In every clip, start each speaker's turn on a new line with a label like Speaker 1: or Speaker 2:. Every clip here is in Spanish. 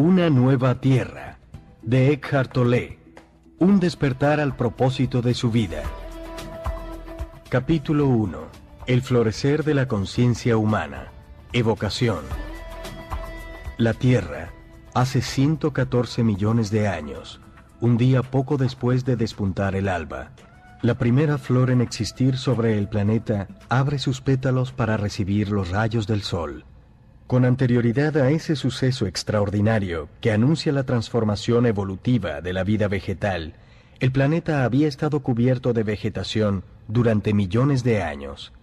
Speaker 1: Una nueva tierra, de Eckhart Tolle. Un despertar al propósito de su vida. Capítulo 1. El florecer de la conciencia humana. Evocación. La Tierra, hace 114 millones de años, un día poco después de despuntar el alba, la primera flor en existir sobre el planeta abre sus pétalos para recibir los rayos del sol. Con anterioridad a ese suceso extraordinario que anuncia la transformación evolutiva de la vida vegetal, el planeta había estado cubierto de vegetación durante millones de años.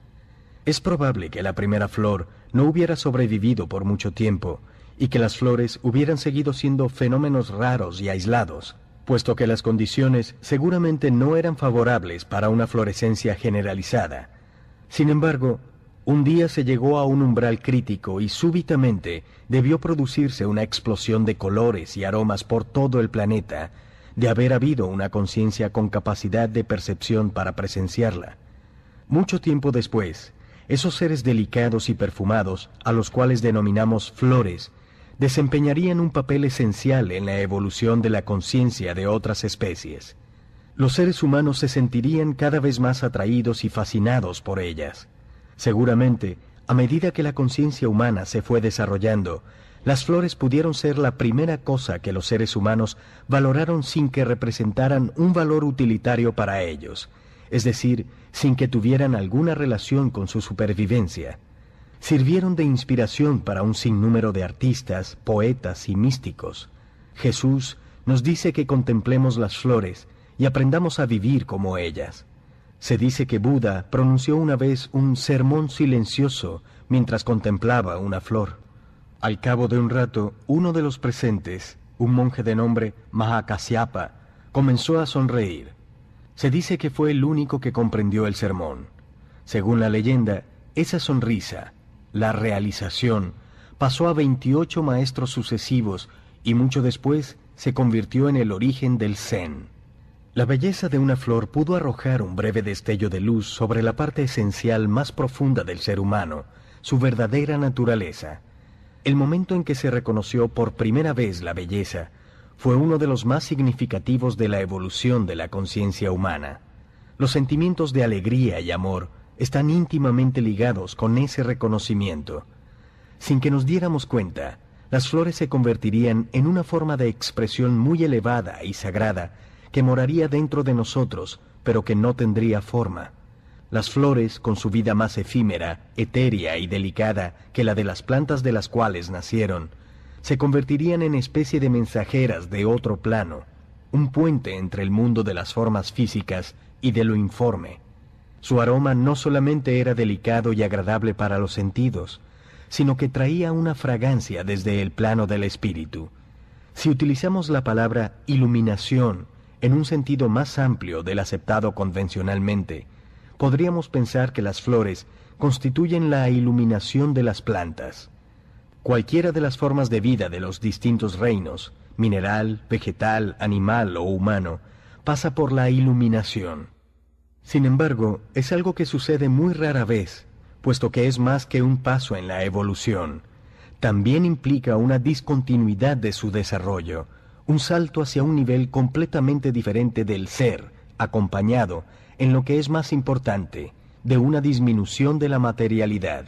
Speaker 1: Es probable que la primera flor no hubiera sobrevivido por mucho tiempo y que las flores hubieran seguido siendo fenómenos raros y aislados, puesto que las condiciones seguramente no eran favorables para una florescencia generalizada. Sin embargo, un día se llegó a un umbral crítico y súbitamente debió producirse una explosión de colores y aromas por todo el planeta, de haber habido una conciencia con capacidad de percepción para presenciarla. Mucho tiempo después, esos seres delicados y perfumados, a los cuales denominamos flores, desempeñarían un papel esencial en la evolución de la conciencia de otras especies. Los seres humanos se sentirían cada vez más atraídos y fascinados por ellas. Seguramente, a medida que la conciencia humana se fue desarrollando, las flores pudieron ser la primera cosa que los seres humanos valoraron sin que representaran un valor utilitario para ellos, es decir, sin que tuvieran alguna relación con su supervivencia. Sirvieron de inspiración para un sinnúmero de artistas, poetas y místicos. Jesús nos dice que contemplemos las flores y aprendamos a vivir como ellas. Se dice que Buda pronunció una vez un sermón silencioso mientras contemplaba una flor. Al cabo de un rato, uno de los presentes, un monje de nombre Mahakasyapa, comenzó a sonreír. Se dice que fue el único que comprendió el sermón. Según la leyenda, esa sonrisa, la realización, pasó a 28 maestros sucesivos y mucho después se convirtió en el origen del Zen. La belleza de una flor pudo arrojar un breve destello de luz sobre la parte esencial más profunda del ser humano, su verdadera naturaleza. El momento en que se reconoció por primera vez la belleza fue uno de los más significativos de la evolución de la conciencia humana. Los sentimientos de alegría y amor están íntimamente ligados con ese reconocimiento. Sin que nos diéramos cuenta, las flores se convertirían en una forma de expresión muy elevada y sagrada que moraría dentro de nosotros, pero que no tendría forma. Las flores, con su vida más efímera, etérea y delicada que la de las plantas de las cuales nacieron, se convertirían en especie de mensajeras de otro plano, un puente entre el mundo de las formas físicas y de lo informe. Su aroma no solamente era delicado y agradable para los sentidos, sino que traía una fragancia desde el plano del espíritu. Si utilizamos la palabra iluminación en un sentido más amplio del aceptado convencionalmente, podríamos pensar que las flores constituyen la iluminación de las plantas. Cualquiera de las formas de vida de los distintos reinos, mineral, vegetal, animal o humano, pasa por la iluminación. Sin embargo, es algo que sucede muy rara vez, puesto que es más que un paso en la evolución. También implica una discontinuidad de su desarrollo, un salto hacia un nivel completamente diferente del ser, acompañado, en lo que es más importante, de una disminución de la materialidad.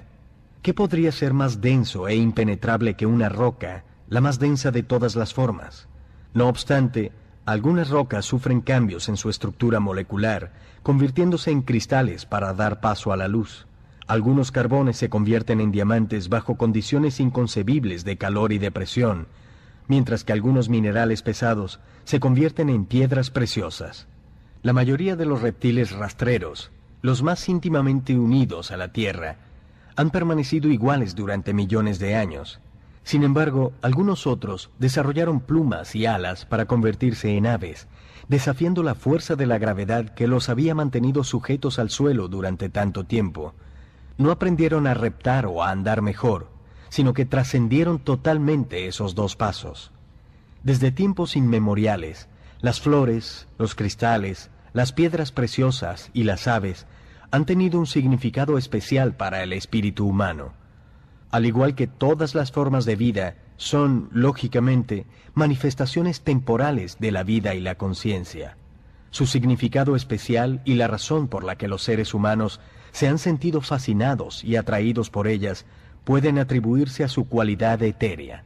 Speaker 1: ¿Qué podría ser más denso e impenetrable que una roca, la más densa de todas las formas? No obstante, algunas rocas sufren cambios en su estructura molecular, convirtiéndose en cristales para dar paso a la luz. Algunos carbones se convierten en diamantes bajo condiciones inconcebibles de calor y de presión, mientras que algunos minerales pesados se convierten en piedras preciosas. La mayoría de los reptiles rastreros, los más íntimamente unidos a la Tierra, han permanecido iguales durante millones de años. Sin embargo, algunos otros desarrollaron plumas y alas para convertirse en aves, desafiando la fuerza de la gravedad que los había mantenido sujetos al suelo durante tanto tiempo. No aprendieron a reptar o a andar mejor, sino que trascendieron totalmente esos dos pasos. Desde tiempos inmemoriales, las flores, los cristales, las piedras preciosas y las aves han tenido un significado especial para el espíritu humano. Al igual que todas las formas de vida, son, lógicamente, manifestaciones temporales de la vida y la conciencia. Su significado especial y la razón por la que los seres humanos se han sentido fascinados y atraídos por ellas pueden atribuirse a su cualidad etérea.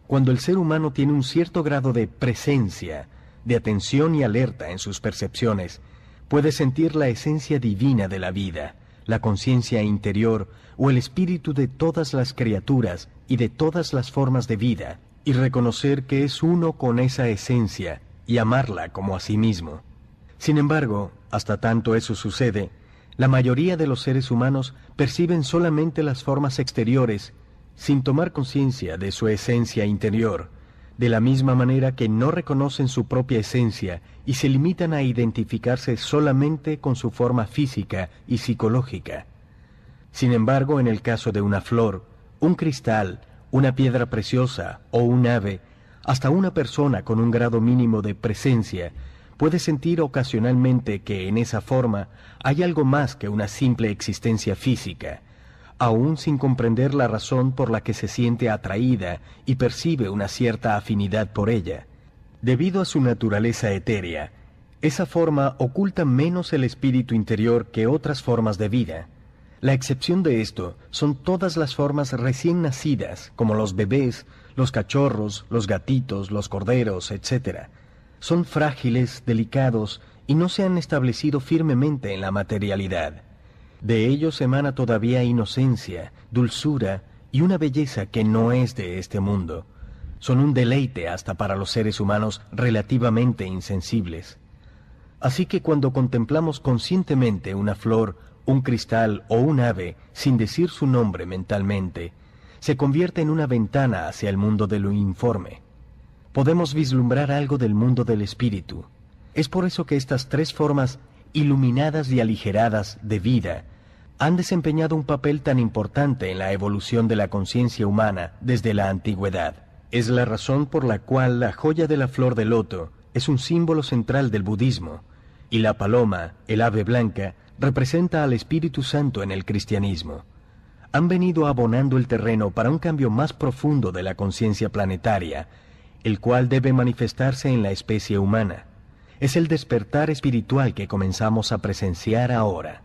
Speaker 1: Cuando el ser humano tiene un cierto grado de presencia, de atención y alerta en sus percepciones, puede sentir la esencia divina de la vida, la conciencia interior o el espíritu de todas las criaturas y de todas las formas de vida, y reconocer que es uno con esa esencia y amarla como a sí mismo. Sin embargo, hasta tanto eso sucede, la mayoría de los seres humanos perciben solamente las formas exteriores sin tomar conciencia de su esencia interior, de la misma manera que no reconocen su propia esencia y se limitan a identificarse solamente con su forma física y psicológica. Sin embargo, en el caso de una flor, un cristal, una piedra preciosa o un ave, hasta una persona con un grado mínimo de presencia puede sentir ocasionalmente que en esa forma hay algo más que una simple existencia física, aún sin comprender la razón por la que se siente atraída y percibe una cierta afinidad por ella. Debido a su naturaleza etérea, esa forma oculta menos el espíritu interior que otras formas de vida. La excepción de esto son todas las formas recién nacidas, como los bebés, los cachorros, los gatitos, los corderos, etc. Son frágiles, delicados y no se han establecido firmemente en la materialidad. De ellos emana todavía inocencia, dulzura y una belleza que no es de este mundo. Son un deleite hasta para los seres humanos relativamente insensibles. Así que cuando contemplamos conscientemente una flor, un cristal o un ave sin decir su nombre mentalmente, se convierte en una ventana hacia el mundo de lo informe. Podemos vislumbrar algo del mundo del espíritu. Es por eso que estas tres formas iluminadas y aligeradas de vida han desempeñado un papel tan importante en la evolución de la conciencia humana desde la antigüedad. Es la razón por la cual la joya de la flor de loto es un símbolo central del budismo, y la paloma, el ave blanca, representa al Espíritu Santo en el cristianismo. Han venido abonando el terreno para un cambio más profundo de la conciencia planetaria, el cual debe manifestarse en la especie humana. Es el despertar espiritual que comenzamos a presenciar ahora.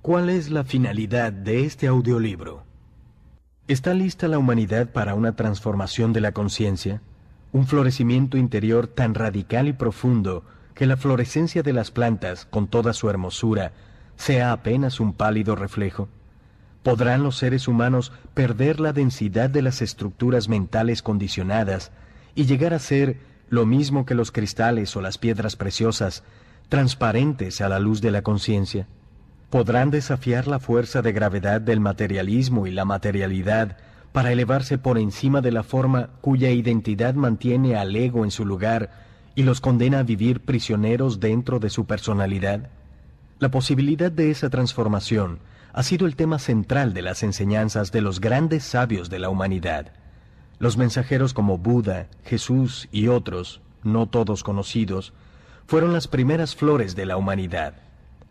Speaker 1: ¿Cuál es la finalidad de este audiolibro? ¿Está lista la humanidad para una transformación de la conciencia? Un florecimiento interior tan radical y profundo que la florescencia de las plantas, con toda su hermosura, sea apenas un pálido reflejo. ¿Podrán los seres humanos perder la densidad de las estructuras mentales condicionadas y llegar a ser, lo mismo que los cristales o las piedras preciosas, transparentes a la luz de la conciencia? ¿Podrán desafiar la fuerza de gravedad del materialismo y la materialidad para elevarse por encima de la forma cuya identidad mantiene al ego en su lugar y los condena a vivir prisioneros dentro de su personalidad? La posibilidad de esa transformación ha sido el tema central de las enseñanzas de los grandes sabios de la humanidad. Los mensajeros como Buda, Jesús y otros, no todos conocidos, fueron las primeras flores de la humanidad.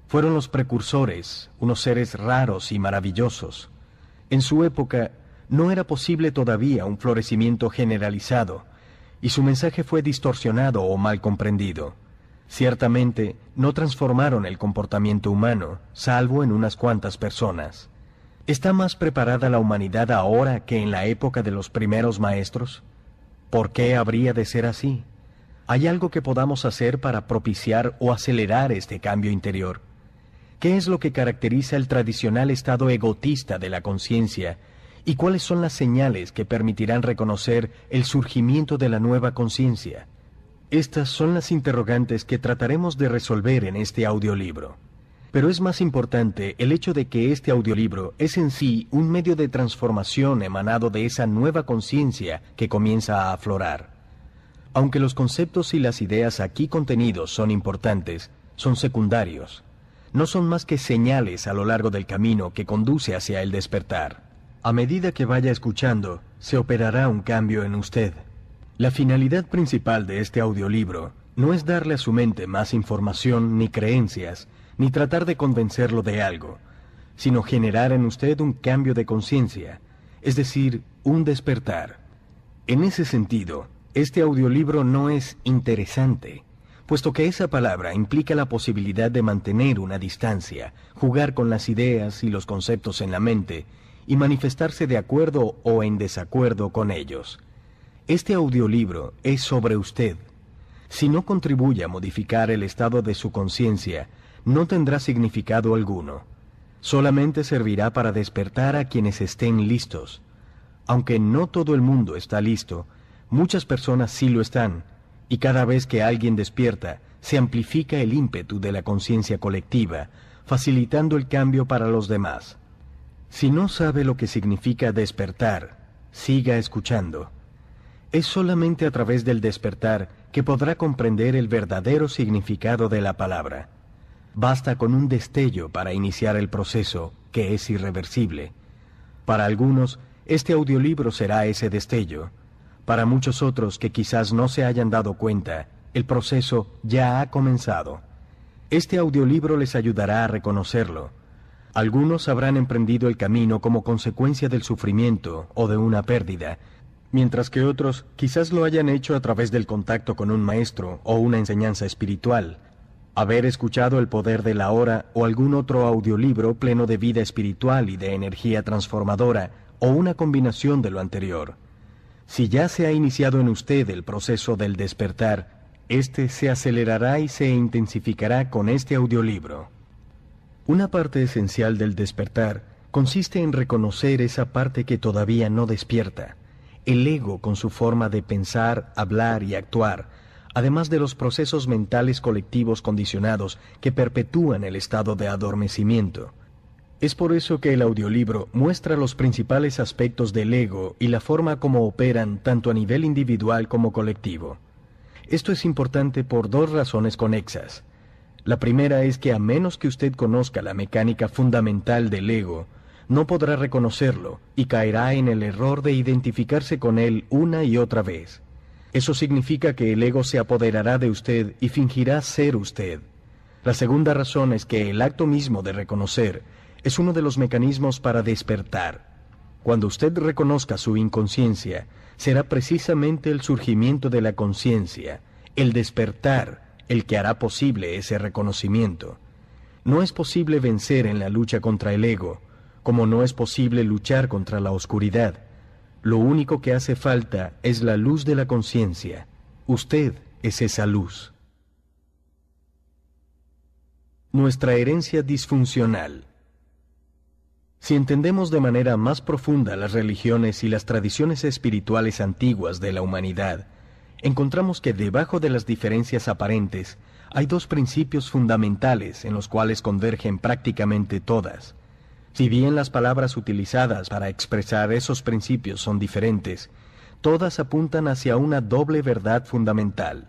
Speaker 1: Fueron los precursores, unos seres raros y maravillosos. En su época no era posible todavía un florecimiento generalizado, y su mensaje fue distorsionado o mal comprendido. Ciertamente, no transformaron el comportamiento humano, salvo en unas cuantas personas. ¿Está más preparada la humanidad ahora que en la época de los primeros maestros? ¿Por qué habría de ser así? ¿Hay algo que podamos hacer para propiciar o acelerar este cambio interior? ¿Qué es lo que caracteriza el tradicional estado egotista de la conciencia? ¿Y cuáles son las señales que permitirán reconocer el surgimiento de la nueva conciencia? Estas son las interrogantes que trataremos de resolver en este audiolibro. Pero es más importante el hecho de que este audiolibro es en sí un medio de transformación emanado de esa nueva conciencia que comienza a aflorar. Aunque los conceptos y las ideas aquí contenidos son importantes, son secundarios. No son más que señales a lo largo del camino que conduce hacia el despertar. A medida que vaya escuchando, se operará un cambio en usted. La finalidad principal de este audiolibro no es darle a su mente más información ni creencias, ni tratar de convencerlo de algo. sino generar en usted un cambio de conciencia, es decir, un despertar. En ese sentido, este audiolibro no es interesante, puesto que esa palabra implica la posibilidad de mantener una distancia, jugar con las ideas y los conceptos en la mente, y manifestarse de acuerdo o en desacuerdo con ellos. Este audiolibro es sobre usted. Si no contribuye a modificar el estado de su conciencia, no tendrá significado alguno. Solamente servirá para despertar a quienes estén listos. Aunque no todo el mundo está listo, muchas personas sí lo están, y cada vez que alguien despierta, se amplifica el ímpetu de la conciencia colectiva, facilitando el cambio para los demás. Si no sabe lo que significa despertar, siga escuchando. Es solamente a través del despertar que podrá comprender el verdadero significado de la palabra. Basta con un destello para iniciar el proceso, que es irreversible. Para algunos, este audiolibro será ese destello. Para muchos otros que quizás no se hayan dado cuenta, el proceso ya ha comenzado. Este audiolibro les ayudará a reconocerlo. Algunos habrán emprendido el camino como consecuencia del sufrimiento o de una pérdida, mientras que otros quizás lo hayan hecho a través del contacto con un maestro o una enseñanza espiritual, haber escuchado El poder de la hora o algún otro audiolibro pleno de vida espiritual y de energía transformadora, o una combinación de lo anterior. Si ya se ha iniciado en usted el proceso del despertar, este se acelerará y se intensificará con este audiolibro. Una parte esencial del despertar consiste en reconocer esa parte que todavía no despierta, el ego con su forma de pensar, hablar y actuar, además de los procesos mentales colectivos condicionados que perpetúan el estado de adormecimiento. Es por eso que el audiolibro muestra los principales aspectos del ego y la forma como operan tanto a nivel individual como colectivo. Esto es importante por dos razones conexas. La primera es que a menos que usted conozca la mecánica fundamental del ego, no podrá reconocerlo y caerá en el error de identificarse con él una y otra vez. Eso significa que el ego se apoderará de usted y fingirá ser usted. La segunda razón es que el acto mismo de reconocer es uno de los mecanismos para despertar. Cuando usted reconozca su inconsciencia, será precisamente el surgimiento de la conciencia, el despertar, el que hará posible ese reconocimiento. No es posible vencer en la lucha contra el ego, como no es posible luchar contra la oscuridad. Lo único que hace falta es la luz de la conciencia. Usted es esa luz. Nuestra herencia disfuncional. Si entendemos de manera más profunda las religiones y las tradiciones espirituales antiguas de la humanidad, encontramos que debajo de las diferencias aparentes hay dos principios fundamentales en los cuales convergen prácticamente todas. Si bien las palabras utilizadas para expresar esos principios son diferentes, todas apuntan hacia una doble verdad fundamental.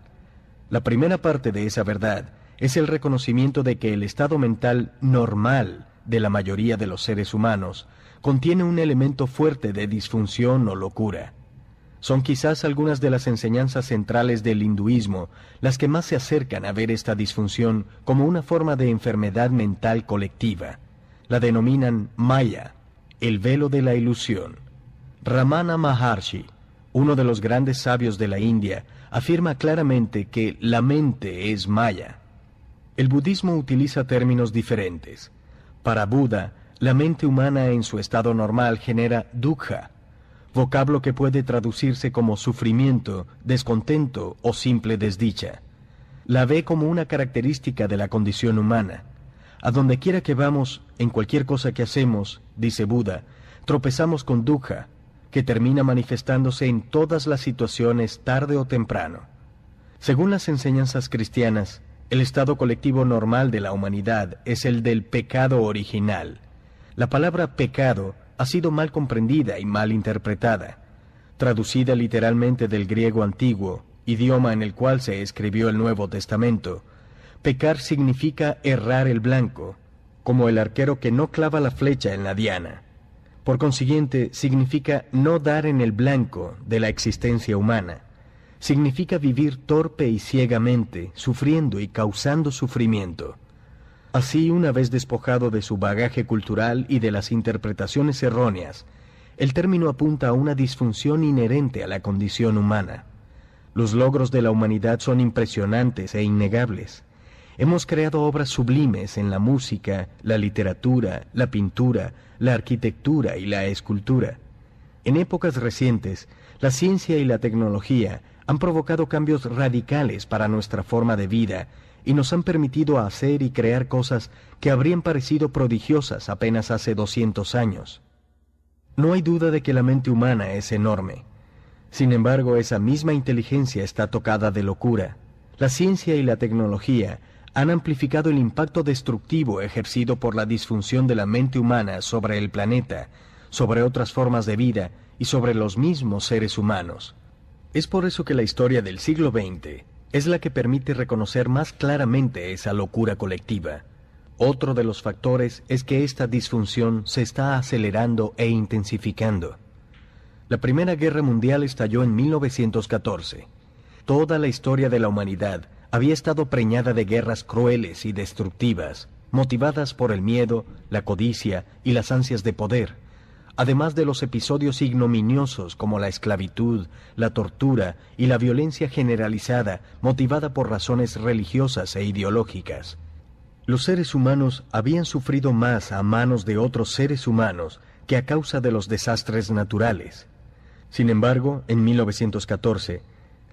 Speaker 1: La primera parte de esa verdad es el reconocimiento de que el estado mental normal de la mayoría de los seres humanos contiene un elemento fuerte de disfunción o locura. Son quizás algunas de las enseñanzas centrales del hinduismo las que más se acercan a ver esta disfunción como una forma de enfermedad mental colectiva. La denominan Maya, el velo de la ilusión. Ramana Maharshi, uno de los grandes sabios de la India, afirma claramente que la mente es Maya. El budismo utiliza términos diferentes. Para Buda, la mente humana en su estado normal genera dukkha, vocablo que puede traducirse como sufrimiento, descontento o simple desdicha. La ve como una característica de la condición humana. A donde quiera que vamos, en cualquier cosa que hacemos, dice Buda, tropezamos con dukkha, que termina manifestándose en todas las situaciones tarde o temprano. Según las enseñanzas cristianas, el estado colectivo normal de la humanidad es el del pecado original. La palabra pecado ha sido mal comprendida y mal interpretada. Traducida literalmente del griego antiguo, idioma en el cual se escribió el Nuevo Testamento, pecar significa errar el blanco, como el arquero que no clava la flecha en la diana. Por consiguiente, significa no dar en el blanco de la existencia humana. Significa vivir torpe y ciegamente, sufriendo y causando sufrimiento. Así, una vez despojado de su bagaje cultural y de las interpretaciones erróneas, el término apunta a una disfunción inherente a la condición humana. Los logros de la humanidad son impresionantes e innegables. Hemos creado obras sublimes en la música, la literatura, la pintura, la arquitectura y la escultura. En épocas recientes, la ciencia y la tecnología han provocado cambios radicales para nuestra forma de vida y nos han permitido hacer y crear cosas que habrían parecido prodigiosas apenas hace 200 años. No hay duda de que la mente humana es enorme. Sin embargo, esa misma inteligencia está tocada de locura. La ciencia y la tecnología han amplificado el impacto destructivo ejercido por la disfunción de la mente humana sobre el planeta, sobre otras formas de vida y sobre los mismos seres humanos. Es por eso que la historia del siglo XX es la que permite reconocer más claramente esa locura colectiva. Otro de los factores es que esta disfunción se está acelerando e intensificando. La Primera Guerra Mundial estalló en 1914. Toda la historia de la humanidad había estado preñada de guerras crueles y destructivas, motivadas por el miedo, la codicia y las ansias de poder, además de los episodios ignominiosos como la esclavitud, la tortura y la violencia generalizada motivada por razones religiosas e ideológicas. Los seres humanos habían sufrido más a manos de otros seres humanos que a causa de los desastres naturales. Sin embargo, en 1914,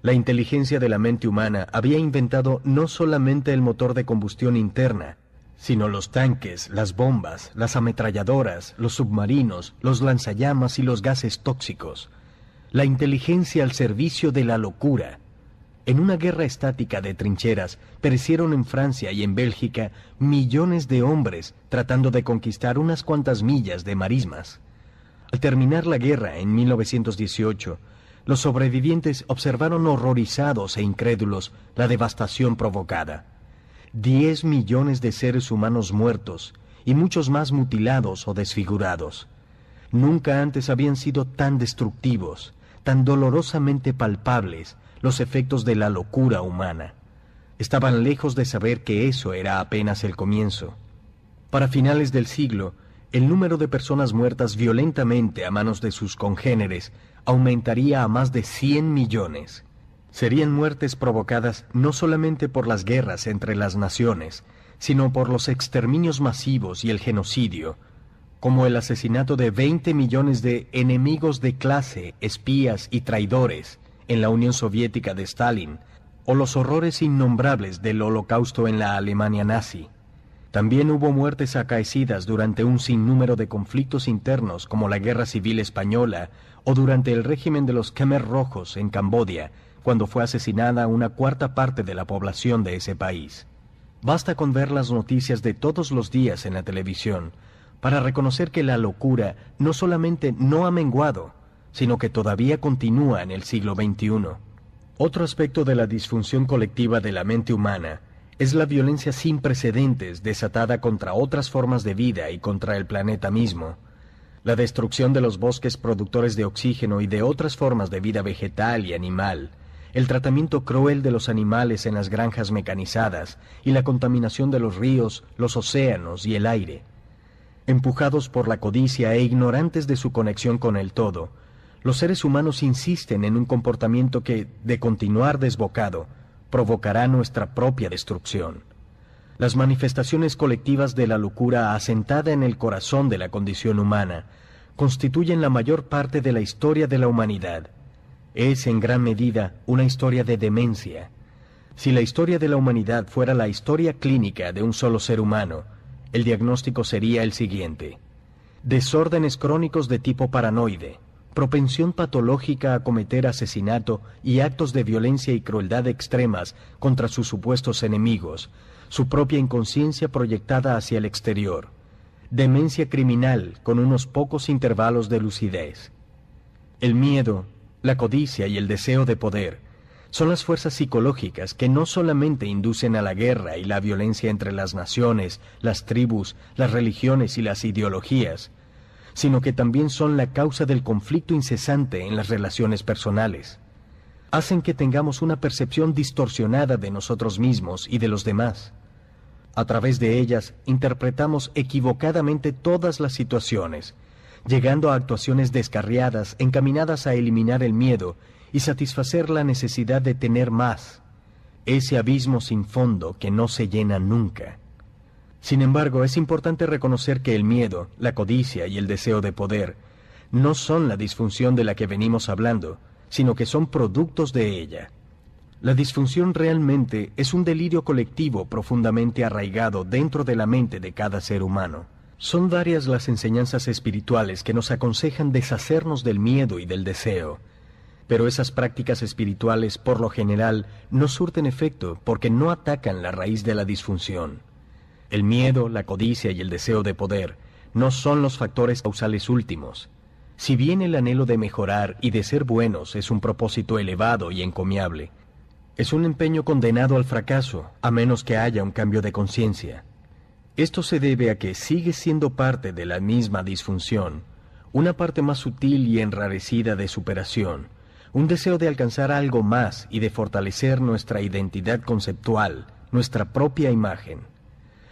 Speaker 1: la inteligencia de la mente humana había inventado no solamente el motor de combustión interna, sino los tanques, las bombas, las ametralladoras, los submarinos, los lanzallamas y los gases tóxicos. La inteligencia al servicio de la locura. En una guerra estática de trincheras, perecieron en Francia y en Bélgica millones de hombres tratando de conquistar unas cuantas millas de marismas. Al terminar la guerra en 1918, los sobrevivientes observaron horrorizados e incrédulos la devastación provocada. 10 millones de seres humanos muertos y muchos más mutilados o desfigurados. Nunca antes habían sido tan destructivos, tan dolorosamente palpables los efectos de la locura humana. Estaban lejos de saber que eso era apenas el comienzo. Para finales del siglo, el número de personas muertas violentamente a manos de sus congéneres aumentaría a más de 100 millones. Serían muertes provocadas no solamente por las guerras entre las naciones, sino por los exterminios masivos y el genocidio, como el asesinato de 20 millones de enemigos de clase, espías y traidores en la Unión Soviética de Stalin, o los horrores innombrables del Holocausto en la Alemania nazi. También hubo muertes acaecidas durante un sinnúmero de conflictos internos como la Guerra Civil Española o durante el régimen de los Khmer Rojos en Camboya, cuando fue asesinada una cuarta parte de la población de ese país. Basta con ver las noticias de todos los días en la televisión para reconocer que la locura no solamente no ha menguado, sino que todavía continúa en el siglo XXI. Otro aspecto de la disfunción colectiva de la mente humana es la violencia sin precedentes desatada contra otras formas de vida y contra el planeta mismo. La destrucción de los bosques productores de oxígeno y de otras formas de vida vegetal y animal, el tratamiento cruel de los animales en las granjas mecanizadas y la contaminación de los ríos, los océanos y el aire. Empujados por la codicia e ignorantes de su conexión con el todo, los seres humanos insisten en un comportamiento que, de continuar desbocado, provocará nuestra propia destrucción. Las manifestaciones colectivas de la locura asentada en el corazón de la condición humana constituyen la mayor parte de la historia de la humanidad. Es en gran medida una historia de demencia. Si la historia de la humanidad fuera la historia clínica de un solo ser humano, el diagnóstico sería el siguiente: desórdenes crónicos de tipo paranoide, propensión patológica a cometer asesinato y actos de violencia y crueldad extremas contra sus supuestos enemigos, su propia inconsciencia proyectada hacia el exterior, demencia criminal con unos pocos intervalos de lucidez. El miedo, la codicia y el deseo de poder son las fuerzas psicológicas que no solamente inducen a la guerra y la violencia entre las naciones, las tribus, las religiones y las ideologías, sino que también son la causa del conflicto incesante en las relaciones personales. Hacen que tengamos una percepción distorsionada de nosotros mismos y de los demás. A través de ellas interpretamos equivocadamente todas las situaciones, llegando a actuaciones descarriadas encaminadas a eliminar el miedo y satisfacer la necesidad de tener más, ese abismo sin fondo que no se llena nunca. Sin embargo, es importante reconocer que el miedo, la codicia y el deseo de poder no son la disfunción de la que venimos hablando, sino que son productos de ella. La disfunción realmente es un delirio colectivo profundamente arraigado dentro de la mente de cada ser humano. Son varias las enseñanzas espirituales que nos aconsejan deshacernos del miedo y del deseo, pero esas prácticas espirituales, por lo general, no surten efecto porque no atacan la raíz de la disfunción. El miedo, la codicia y el deseo de poder no son los factores causales últimos. Si bien el anhelo de mejorar y de ser buenos es un propósito elevado y encomiable, es un empeño condenado al fracaso, a menos que haya un cambio de conciencia. Esto se debe a que sigue siendo parte de la misma disfunción, una parte más sutil y enrarecida de superación, un deseo de alcanzar algo más y de fortalecer nuestra identidad conceptual, nuestra propia imagen.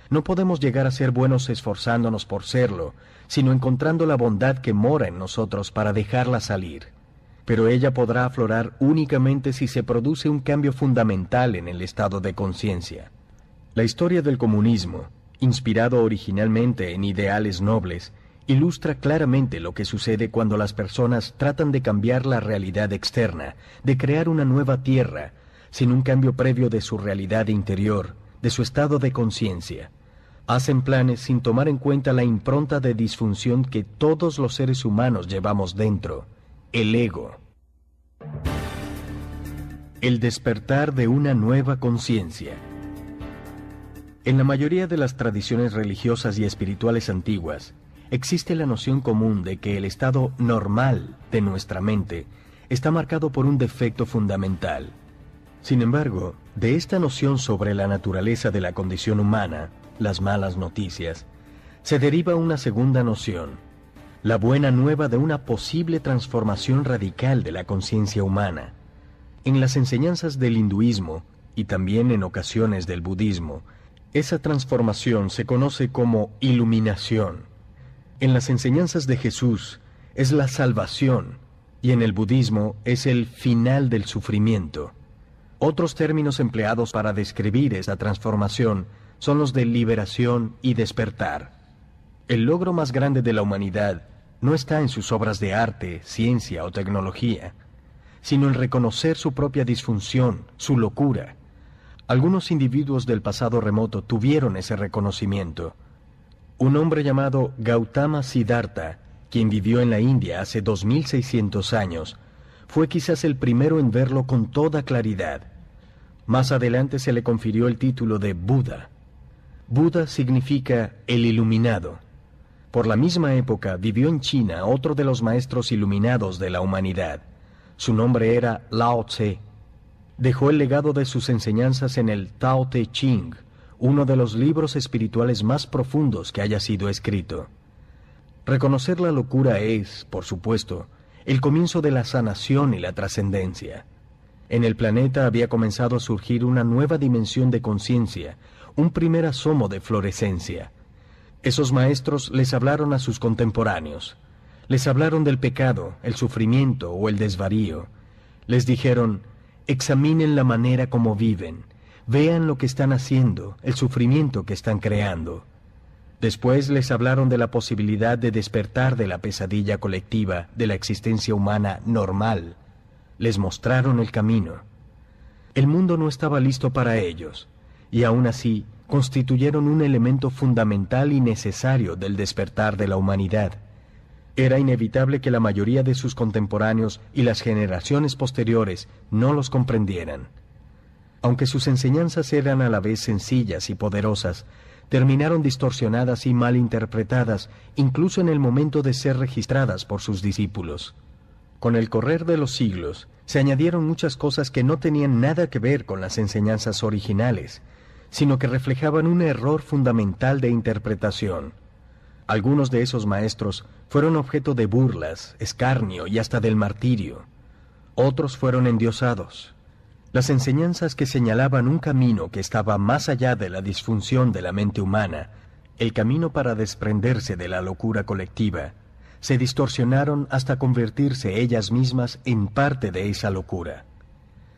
Speaker 1: No podemos llegar a ser buenos esforzándonos por serlo, sino encontrando la bondad que mora en nosotros para dejarla salir. Pero ella podrá aflorar únicamente si se produce un cambio fundamental en el estado de conciencia. La historia del comunismo, inspirado originalmente en ideales nobles, ilustra claramente lo que sucede cuando las personas tratan de cambiar la realidad externa, de crear una nueva tierra, sin un cambio previo de su realidad interior, de su estado de conciencia. Hacen planes sin tomar en cuenta la impronta de disfunción que todos los seres humanos llevamos dentro, el ego. El despertar de una nueva conciencia. En la mayoría de las tradiciones religiosas y espirituales antiguas, existe la noción común de que el estado normal de nuestra mente está marcado por un defecto fundamental. Sin embargo, de esta noción sobre la naturaleza de la condición humana, las malas noticias, se deriva una segunda noción, la buena nueva de una posible transformación radical de la conciencia humana. En las enseñanzas del hinduismo, y también en ocasiones del budismo, esa transformación se conoce como iluminación. En las enseñanzas de Jesús es la salvación, y en el budismo es el final del sufrimiento. Otros términos empleados para describir esa transformación son los de liberación y despertar. El logro más grande de la humanidad no está en sus obras de arte, ciencia o tecnología, sino en reconocer su propia disfunción, su locura. Algunos individuos del pasado remoto tuvieron ese reconocimiento. Un hombre llamado Gautama Siddhartha, quien vivió en la India hace 2600 años, fue quizás el primero en verlo con toda claridad. Más adelante se le confirió el título de Buda. Buda significa el iluminado. Por la misma época vivió en China otro de los maestros iluminados de la humanidad. Su nombre era Lao Tse. Dejó el legado de sus enseñanzas en el Tao Te Ching, uno de los libros espirituales más profundos que haya sido escrito. Reconocer la locura es, por supuesto, el comienzo de la sanación y la trascendencia. En el planeta había comenzado a surgir una nueva dimensión de conciencia, un primer asomo de florescencia. Esos maestros les hablaron a sus contemporáneos. Les hablaron del pecado, el sufrimiento o el desvarío. Les dijeron: examinen la manera como viven, vean lo que están haciendo, el sufrimiento que están creando. Después les hablaron de la posibilidad de despertar de la pesadilla colectiva de la existencia humana normal. Les mostraron el camino. El mundo no estaba listo para ellos, y aún así constituyeron un elemento fundamental y necesario del despertar de la humanidad. Era inevitable que la mayoría de sus contemporáneos y las generaciones posteriores no los comprendieran. Aunque sus enseñanzas eran a la vez sencillas y poderosas, terminaron distorsionadas y malinterpretadas, incluso en el momento de ser registradas por sus discípulos. Con el correr de los siglos, se añadieron muchas cosas que no tenían nada que ver con las enseñanzas originales, sino que reflejaban un error fundamental de interpretación. Algunos de esos maestros fueron objeto de burlas, escarnio y hasta del martirio. Otros fueron endiosados. Las enseñanzas que señalaban un camino que estaba más allá de la disfunción de la mente humana, el camino para desprenderse de la locura colectiva, se distorsionaron hasta convertirse ellas mismas en parte de esa locura.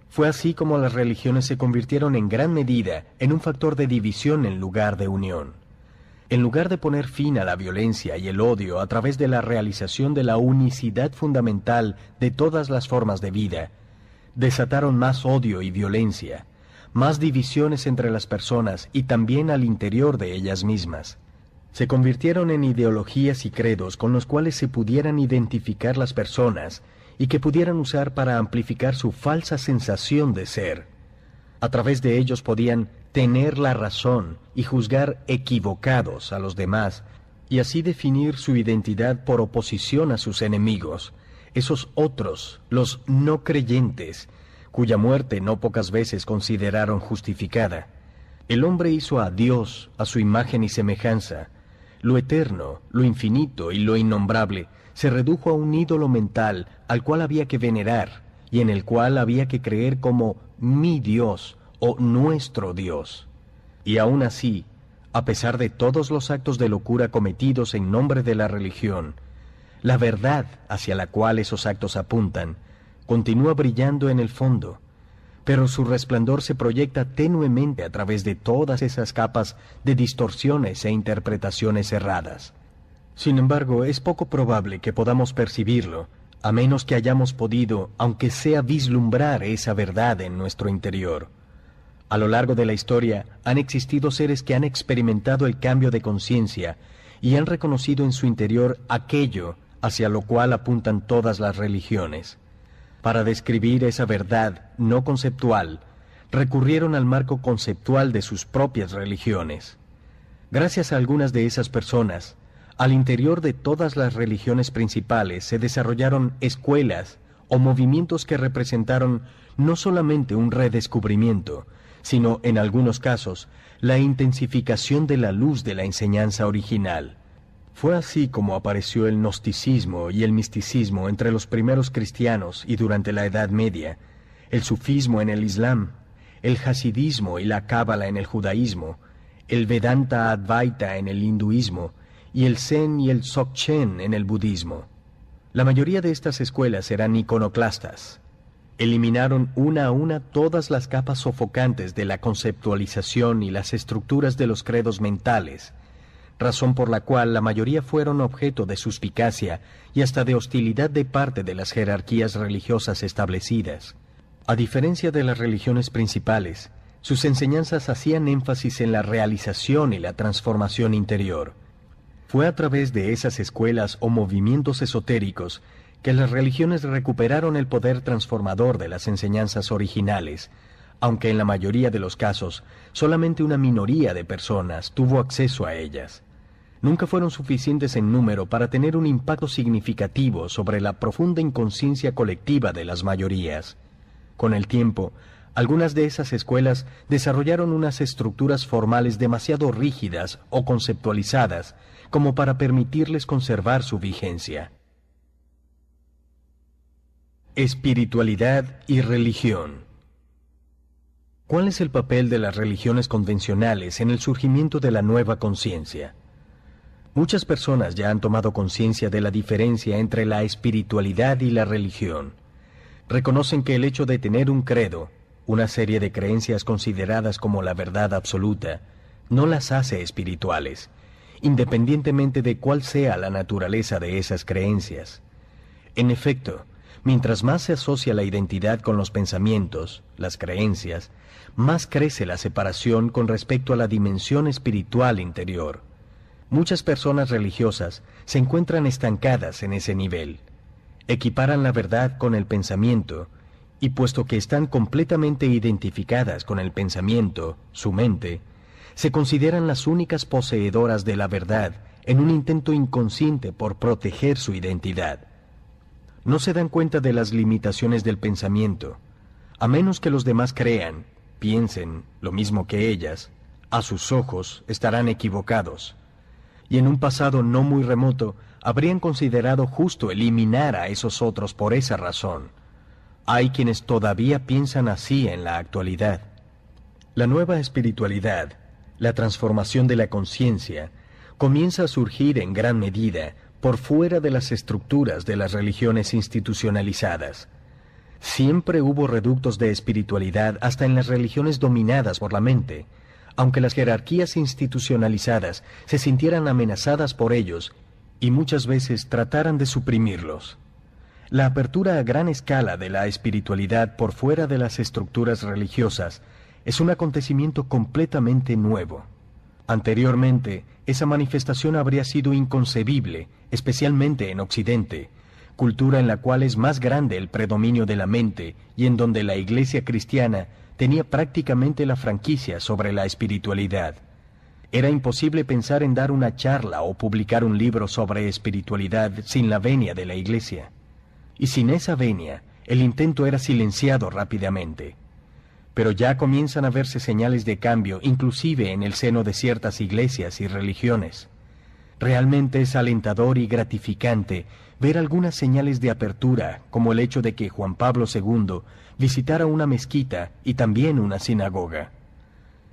Speaker 1: Fue así como las religiones se convirtieron en gran medida en un factor de división en lugar de unión. En lugar de poner fin a la violencia y el odio a través de la realización de la unicidad fundamental de todas las formas de vida, desataron más odio y violencia, más divisiones entre las personas y también al interior de ellas mismas. Se convirtieron en ideologías y credos con los cuales se pudieran identificar las personas y que pudieran usar para amplificar su falsa sensación de ser. A través de ellos podían tener la razón y juzgar equivocados a los demás, y así definir su identidad por oposición a sus enemigos, esos otros, los no creyentes, cuya muerte no pocas veces consideraron justificada. El hombre hizo a Dios a su imagen y semejanza. Lo eterno, lo infinito y lo innombrable se redujo a un ídolo mental al cual había que venerar y en el cual había que creer como mi Dios o nuestro Dios. Y aún así, a pesar de todos los actos de locura cometidos en nombre de la religión, la verdad hacia la cual esos actos apuntan continúa brillando en el fondo, pero su resplandor se proyecta tenuemente a través de todas esas capas de distorsiones e interpretaciones erradas. Sin embargo, es poco probable que podamos percibirlo, a menos que hayamos podido, aunque sea vislumbrar esa verdad en nuestro interior. A lo largo de la historia han existido seres que han experimentado el cambio de conciencia y han reconocido en su interior aquello hacia lo cual apuntan todas las religiones. Para describir esa verdad no conceptual, recurrieron al marco conceptual de sus propias religiones. Gracias a algunas de esas personas, al interior de todas las religiones principales se desarrollaron escuelas o movimientos que representaron no solamente un redescubrimiento, sino, en algunos casos, la intensificación de la luz de la enseñanza original. Fue así como apareció el gnosticismo y el misticismo entre los primeros cristianos y durante la Edad Media, el sufismo en el Islam, el hasidismo y la cábala en el judaísmo, el Vedanta Advaita en el hinduismo y el Zen y el Dzogchen en el budismo. La mayoría de estas escuelas eran iconoclastas. Eliminaron una a una todas las capas sofocantes de la conceptualización y las estructuras de los credos mentales, razón por la cual la mayoría fueron objeto de suspicacia y hasta de hostilidad de parte de las jerarquías religiosas establecidas. A diferencia de las religiones principales, sus enseñanzas hacían énfasis en la realización y la transformación interior. Fue a través de esas escuelas o movimientos esotéricos que las religiones recuperaron el poder transformador de las enseñanzas originales, aunque en la mayoría de los casos solamente una minoría de personas tuvo acceso a ellas. Nunca fueron suficientes en número para tener un impacto significativo sobre la profunda inconsciencia colectiva de las mayorías. Con el tiempo, algunas de esas escuelas desarrollaron unas estructuras formales demasiado rígidas o conceptualizadas como para permitirles conservar su vigencia. Espiritualidad y religión. ¿Cuál es el papel de las religiones convencionales en el surgimiento de la nueva conciencia? Muchas personas ya han tomado conciencia de la diferencia entre la espiritualidad y la religión. Reconocen que el hecho de tener un credo, una serie de creencias consideradas como la verdad absoluta, no las hace espirituales, independientemente de cuál sea la naturaleza de esas creencias. En efecto, mientras más se asocia la identidad con los pensamientos, las creencias, más crece la separación con respecto a la dimensión espiritual interior. Muchas personas religiosas se encuentran estancadas en ese nivel. Equiparan la verdad con el pensamiento, y puesto que están completamente identificadas con el pensamiento, su mente, se consideran las únicas poseedoras de la verdad en un intento inconsciente por proteger su identidad. No se dan cuenta de las limitaciones del pensamiento. A menos que los demás crean, piensen lo mismo que ellas, a sus ojos estarán equivocados. Y en un pasado no muy remoto, habrían considerado justo eliminar a esos otros por esa razón. Hay quienes todavía piensan así en la actualidad. La nueva espiritualidad, la transformación de la conciencia, comienza a surgir en gran medida por fuera de las estructuras de las religiones institucionalizadas. Siempre hubo reductos de espiritualidad hasta en las religiones dominadas por la mente, aunque las jerarquías institucionalizadas se sintieran amenazadas por ellos y muchas veces trataran de suprimirlos. La apertura a gran escala de la espiritualidad por fuera de las estructuras religiosas es un acontecimiento completamente nuevo. Anteriormente, esa manifestación habría sido inconcebible, especialmente en Occidente, cultura en la cual es más grande el predominio de la mente y en donde la Iglesia cristiana tenía prácticamente la franquicia sobre la espiritualidad. Era imposible pensar en dar una charla o publicar un libro sobre espiritualidad sin la venia de la Iglesia. Y sin esa venia, el intento era silenciado rápidamente. Pero ya comienzan a verse señales de cambio, inclusive en el seno de ciertas iglesias y religiones. Realmente es alentador y gratificante ver algunas señales de apertura, como el hecho de que Juan Pablo II visitara una mezquita y también una sinagoga.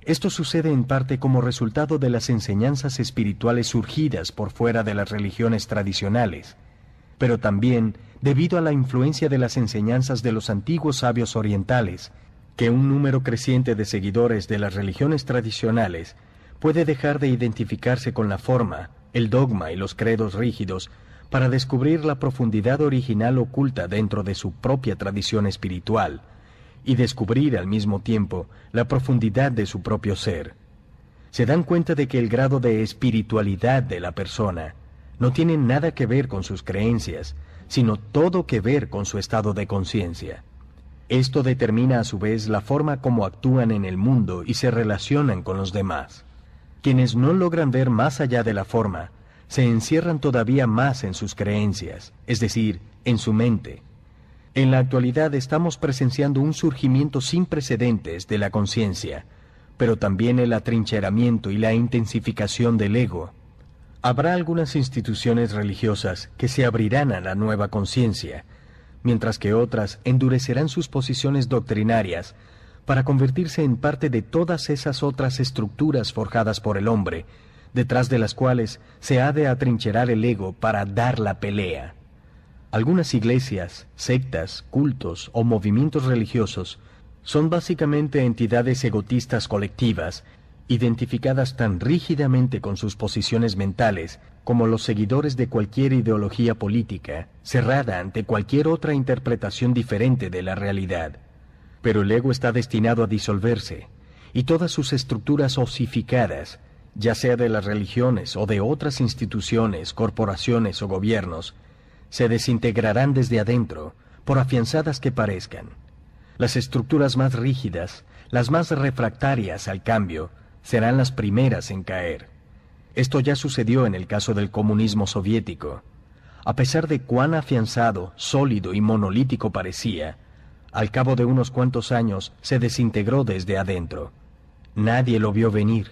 Speaker 1: Esto sucede en parte como resultado de las enseñanzas espirituales surgidas por fuera de las religiones tradicionales, pero también debido a la influencia de las enseñanzas de los antiguos sabios orientales, que un número creciente de seguidores de las religiones tradicionales puede dejar de identificarse con la forma, el dogma y los credos rígidos para descubrir la profundidad original oculta dentro de su propia tradición espiritual y descubrir al mismo tiempo la profundidad de su propio ser. Se dan cuenta de que el grado de espiritualidad de la persona no tiene nada que ver con sus creencias, sino todo que ver con su estado de conciencia. Esto determina a su vez la forma como actúan en el mundo y se relacionan con los demás. Quienes no logran ver más allá de la forma, se encierran todavía más en sus creencias, es decir, en su mente. En la actualidad estamos presenciando un surgimiento sin precedentes de la conciencia, pero también el atrincheramiento y la intensificación del ego. Habrá algunas instituciones religiosas que se abrirán a la nueva conciencia, mientras que otras endurecerán sus posiciones doctrinarias para convertirse en parte de todas esas otras estructuras forjadas por el hombre, detrás de las cuales se ha de atrincherar el ego para dar la pelea. Algunas iglesias, sectas, cultos o movimientos religiosos son básicamente entidades egotistas colectivas, identificadas tan rígidamente con sus posiciones mentales como los seguidores de cualquier ideología política, cerrada ante cualquier otra interpretación diferente de la realidad. Pero el ego está destinado a disolverse, y todas sus estructuras osificadas, ya sea de las religiones o de otras instituciones, corporaciones o gobiernos, se desintegrarán desde adentro, por afianzadas que parezcan. Las estructuras más rígidas, las más refractarias al cambio, serán las primeras en caer. Esto ya sucedió en el caso del comunismo soviético. A pesar de cuán afianzado, sólido y monolítico parecía, al cabo de unos cuantos años se desintegró desde adentro. Nadie lo vio venir.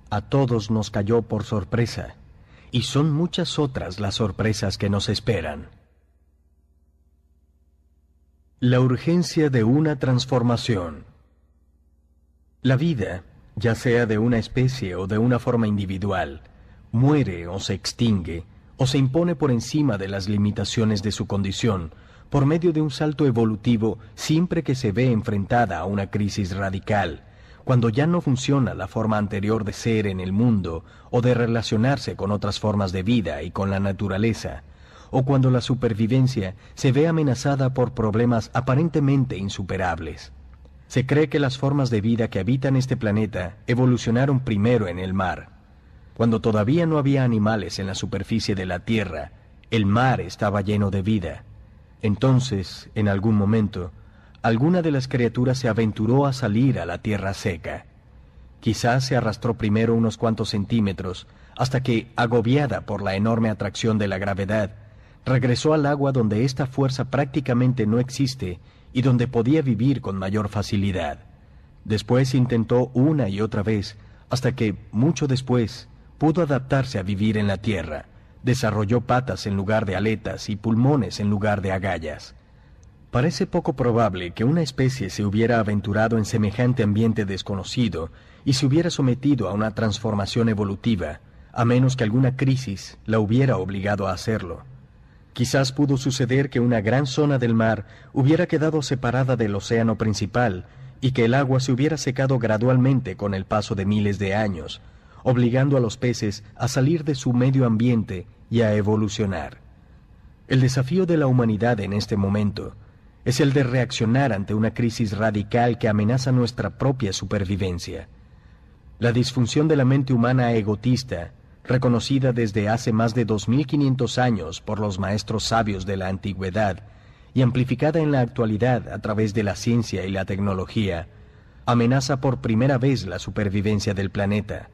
Speaker 1: A todos nos cayó por sorpresa, y son muchas otras las sorpresas que nos esperan. La urgencia de una transformación. La vida, ya sea de una especie o de una forma individual, muere o se extingue, o se impone por encima de las limitaciones de su condición, por medio de un salto evolutivo siempre que se ve enfrentada a una crisis radical, cuando ya no funciona la forma anterior de ser en el mundo o de relacionarse con otras formas de vida y con la naturaleza, o cuando la supervivencia se ve amenazada por problemas aparentemente insuperables. Se cree que las formas de vida que habitan este planeta evolucionaron primero en el mar. Cuando todavía no había animales en la superficie de la Tierra, el mar estaba lleno de vida. Entonces, en algún momento, alguna de las criaturas se aventuró a salir a la tierra seca. Quizás se arrastró primero unos cuantos centímetros, hasta que, agobiada por la enorme atracción de la gravedad, regresó al agua donde esta fuerza prácticamente no existe y donde podía vivir con mayor facilidad. Después intentó una y otra vez, hasta que, mucho después, pudo adaptarse a vivir en la tierra. Desarrolló patas en lugar de aletas y pulmones en lugar de agallas. Parece poco probable que una especie se hubiera aventurado en semejante ambiente desconocido y se hubiera sometido a una transformación evolutiva, a menos que alguna crisis la hubiera obligado a hacerlo. Quizás pudo suceder que una gran zona del mar hubiera quedado separada del océano principal y que el agua se hubiera secado gradualmente con el paso de miles de años, obligando a los peces a salir de su medio ambiente y a evolucionar. El desafío de la humanidad en este momento es el de reaccionar ante una crisis radical que amenaza nuestra propia supervivencia. La disfunción de la mente humana egotista, reconocida desde hace más de 2500 años por los maestros sabios de la antigüedad y amplificada en la actualidad a través de la ciencia y la tecnología, amenaza por primera vez la supervivencia del planeta.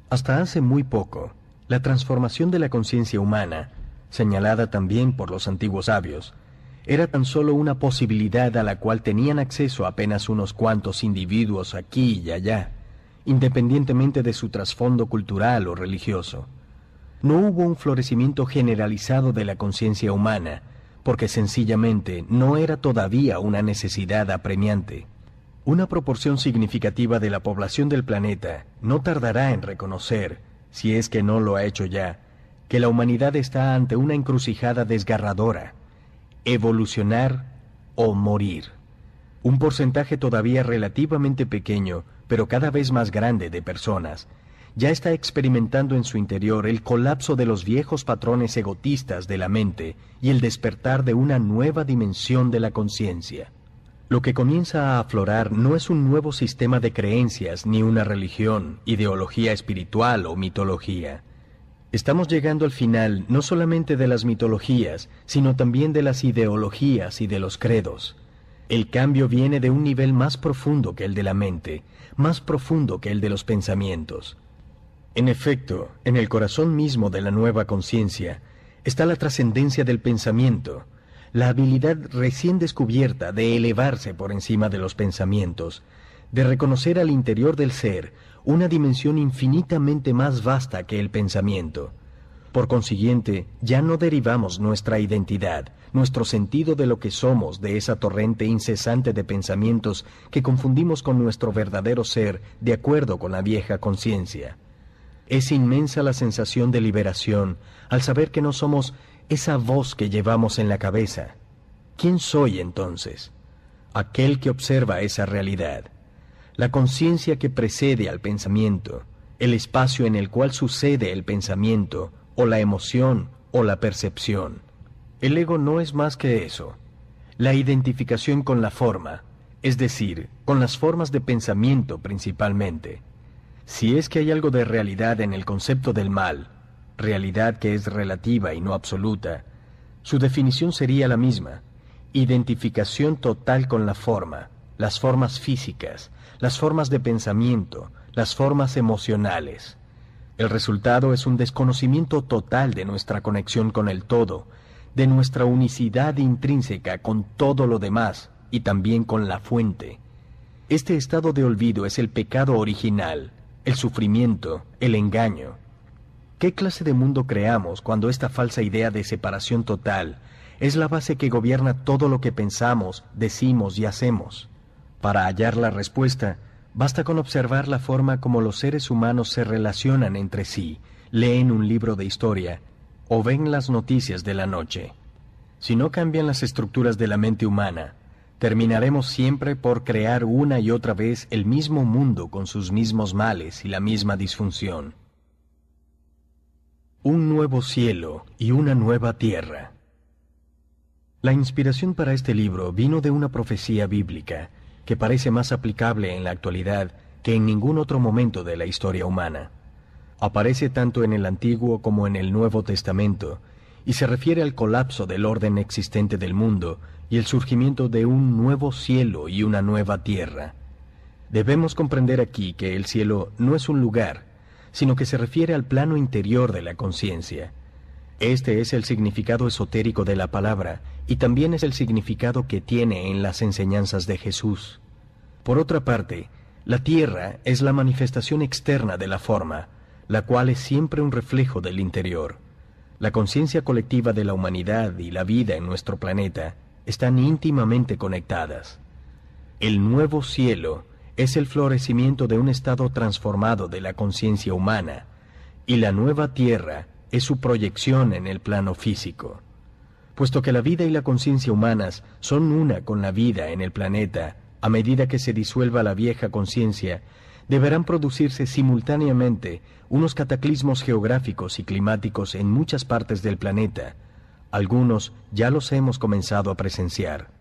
Speaker 1: Hasta hace muy poco, la transformación de la conciencia humana, señalada también por los antiguos sabios, era tan solo una posibilidad a la cual tenían acceso apenas unos cuantos individuos aquí y allá, independientemente de su trasfondo cultural o religioso. No hubo un florecimiento generalizado de la conciencia humana, porque sencillamente no era todavía una necesidad apremiante. Una proporción significativa de la población del planeta no tardará en reconocer, si es que no lo ha hecho ya, que la humanidad está ante una encrucijada desgarradora: evolucionar o morir. Un porcentaje todavía relativamente pequeño, pero cada vez más grande de personas, ya está experimentando en su interior el colapso de los viejos patrones egotistas de la mente y el despertar de una nueva dimensión de la conciencia. Lo que comienza a aflorar no es un nuevo sistema de creencias ni una religión, ideología espiritual o mitología. Estamos llegando al final no solamente de las mitologías, sino también de las ideologías y de los credos. El cambio viene de un nivel más profundo que el de la mente, más profundo que el de los pensamientos. En efecto, en el corazón mismo de la nueva conciencia está la trascendencia del pensamiento, la habilidad recién descubierta de elevarse por encima de los pensamientos, de reconocer al interior del ser una dimensión infinitamente más vasta que el pensamiento. Por consiguiente, ya no derivamos nuestra identidad, nuestro sentido de lo que somos de esa torrente incesante de pensamientos que confundimos con nuestro verdadero ser de acuerdo con la vieja conciencia. Es inmensa la sensación de liberación al saber que no somos esa voz que llevamos en la cabeza. ¿Quién soy entonces? Aquel que observa esa realidad. La conciencia que precede al pensamiento, el espacio en el cual sucede el pensamiento, o la emoción, o la percepción. El ego no es más que eso: la identificación con la forma, es decir, con las formas de pensamiento principalmente. Si es que hay algo de realidad en el concepto del mal, realidad que es relativa y no absoluta, su definición sería la misma: identificación total con la forma, las formas físicas, las formas de pensamiento, las formas emocionales. El resultado es un desconocimiento total de nuestra conexión con el todo, de nuestra unicidad intrínseca con todo lo demás y también con la fuente. Este estado de olvido es el pecado original, el sufrimiento, el engaño. ¿Qué clase de mundo creamos cuando esta falsa idea de separación total es la base que gobierna todo lo que pensamos, decimos y hacemos? Para hallar la respuesta, basta con observar la forma como los seres humanos se relacionan entre sí, leen un libro de historia o ven las noticias de la noche. Si no cambian las estructuras de la mente humana, terminaremos siempre por crear una y otra vez el mismo mundo con sus mismos males y la misma disfunción. Un nuevo cielo y una nueva tierra. La inspiración para este libro vino de una profecía bíblica que parece más aplicable en la actualidad que en ningún otro momento de la historia humana. Aparece tanto en el Antiguo como en el Nuevo Testamento, y se refiere al colapso del orden existente del mundo y el surgimiento de un nuevo cielo y una nueva tierra. Debemos comprender aquí que el cielo no es un lugar, sino que se refiere al plano interior de la conciencia. Este es el significado esotérico de la palabra, y también es el significado que tiene en las enseñanzas de Jesús. Por otra parte, la tierra es la manifestación externa de la forma, la cual es siempre un reflejo del interior. La conciencia colectiva de la humanidad y la vida en nuestro planeta están íntimamente conectadas. El nuevo cielo es el florecimiento de un estado transformado de la conciencia humana, y la nueva tierra es su proyección en el plano físico. Puesto que la vida y la conciencia humanas son una con la vida en el planeta, a medida que se disuelva la vieja conciencia, deberán producirse simultáneamente unos cataclismos geográficos y climáticos en muchas partes del planeta. Algunos ya los hemos comenzado a presenciar.